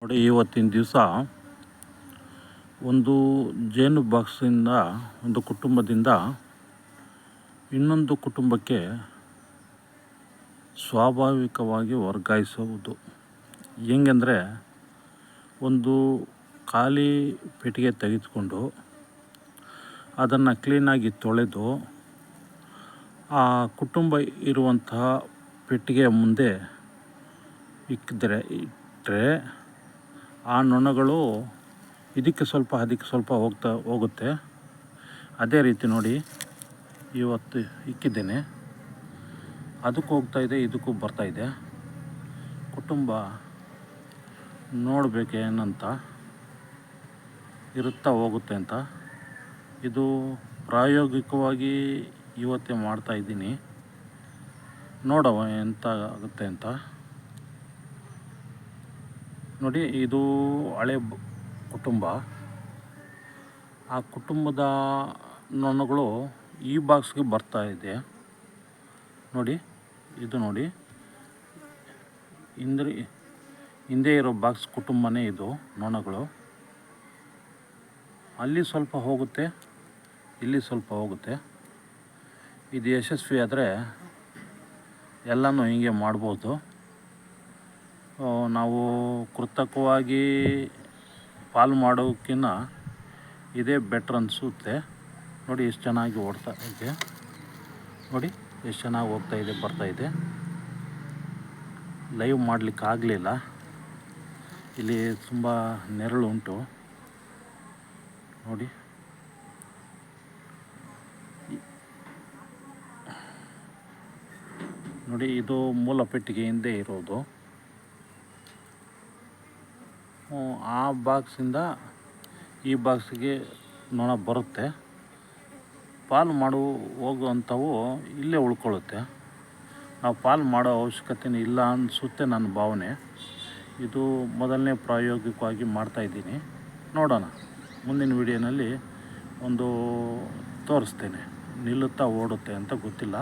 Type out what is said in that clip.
ನೋಡಿ, ಇವತ್ತಿನ ದಿವಸ ಒಂದು ಜೇನು ಬಾಕ್ಸಿಂದ ಒಂದು ಕುಟುಂಬದಿಂದ ಇನ್ನೊಂದು ಕುಟುಂಬಕ್ಕೆ ಸ್ವಾಭಾವಿಕವಾಗಿ ವರ್ಗಾಯಿಸುವುದು. ಹೆಂಗೆಂದರೆ, ಒಂದು ಖಾಲಿ ಪೆಟ್ಟಿಗೆ ತೆಗೆದುಕೊಂಡು ಅದನ್ನು ಕ್ಲೀನಾಗಿ ತೊಳೆದು ಆ ಕುಟುಂಬ ಇರುವಂತಹ ಪೆಟ್ಟಿಗೆಯ ಮುಂದೆ ಇಟ್ಟರೆ ಆ ನೊಣಗಳು ಇದಕ್ಕೆ ಸ್ವಲ್ಪ ಅದಕ್ಕೆ ಸ್ವಲ್ಪ ಹೋಗುತ್ತೆ. ಅದೇ ರೀತಿ ನೋಡಿ, ಇವತ್ತು ಇಕ್ಕಿದ್ದೇನೆ, ಅದಕ್ಕೂ ಹೋಗ್ತಾಯಿದೆ, ಇದಕ್ಕೂ ಬರ್ತಾಯಿದೆ. ಕುಟುಂಬ ನೋಡಬೇಕೇನಂತ ಇರುತ್ತಾ ಹೋಗುತ್ತೆ ಅಂತ. ಇದು ಪ್ರಾಯೋಗಿಕವಾಗಿ ಇವತ್ತೇ ಮಾಡ್ತಾಯಿದ್ದೀನಿ, ನೋಡವ ಎಂತ ಆಗುತ್ತೆ ಅಂತ. ನೋಡಿ, ಇದು ಹಳೆ ಕುಟುಂಬ. ಆ ಕುಟುಂಬದ ನೊಣಗಳು ಈ ಬಾಕ್ಸ್ಗೆ ಬರ್ತಾಯಿದೆ. ನೋಡಿ, ಇದು ನೋಡಿ, ಹಿಂದೆ ಇರೋ ಬಾಕ್ಸ್ ಕುಟುಂಬನೇ ಇದು. ನೊಣಗಳು ಅಲ್ಲಿ ಸ್ವಲ್ಪ ಹೋಗುತ್ತೆ, ಇಲ್ಲಿ ಸ್ವಲ್ಪ ಹೋಗುತ್ತೆ. ಇದು ಯಶಸ್ವಿ ಆದರೆ ಎಲ್ಲನೂ ಹೀಗೆ ಮಾಡ್ಬೋದು. ನಾವು ಕೃತಕವಾಗಿ ಪಾಲು ಮಾಡೋಕ್ಕಿಂತ ಇದೇ ಬೆಟ್ರ್ ಅನಿಸುತ್ತೆ. ನೋಡಿ, ಎಷ್ಟು ಚೆನ್ನಾಗಿ ಓಡ್ತಾ ಇದೆ, ನೋಡಿ ಎಷ್ಟು ಚೆನ್ನಾಗಿ ಹೋಗ್ತಾಯಿದೆ, ಬರ್ತಾಯಿದೆ. ಲೈವ್ ಮಾಡಲಿಕ್ಕೆ ಆಗಲಿಲ್ಲ, ಇಲ್ಲಿ ತುಂಬ ನೆರಳು ಉಂಟು. ನೋಡಿ, ನೋಡಿ, ಇದು ಮೂಲ ಪೆಟ್ಟಿಗೆ ಹಿಂದೆ ಇರೋದು. ಆ ಬಾಕ್ಸಿಂದ ಈ ಬಾಕ್ಸಿಗೆ ನೊಣ ಬರುತ್ತೆ. ಪಾಲು ಹೋಗುವಂಥವು ಇಲ್ಲೇ ಉಳ್ಕೊಳ್ಳುತ್ತೆ. ನಾವು ಪಾಲು ಮಾಡೋ ಅವಶ್ಯಕತೆಯೂ ಇಲ್ಲ ಅನಿಸುತ್ತೆ ನನ್ನ ಭಾವನೆ. ಇದು ಮೊದಲನೇ ಪ್ರಾಯೋಗಿಕವಾಗಿ ಮಾಡ್ತಾಯಿದ್ದೀನಿ. ನೋಡೋಣ, ಮುಂದಿನ ವಿಡಿಯೋನಲ್ಲಿ ಒಂದು ತೋರಿಸ್ತೇನೆ. ನಿಲ್ಲುತ್ತಾ ಓಡುತ್ತೆ ಅಂತ ಗೊತ್ತಿಲ್ಲ.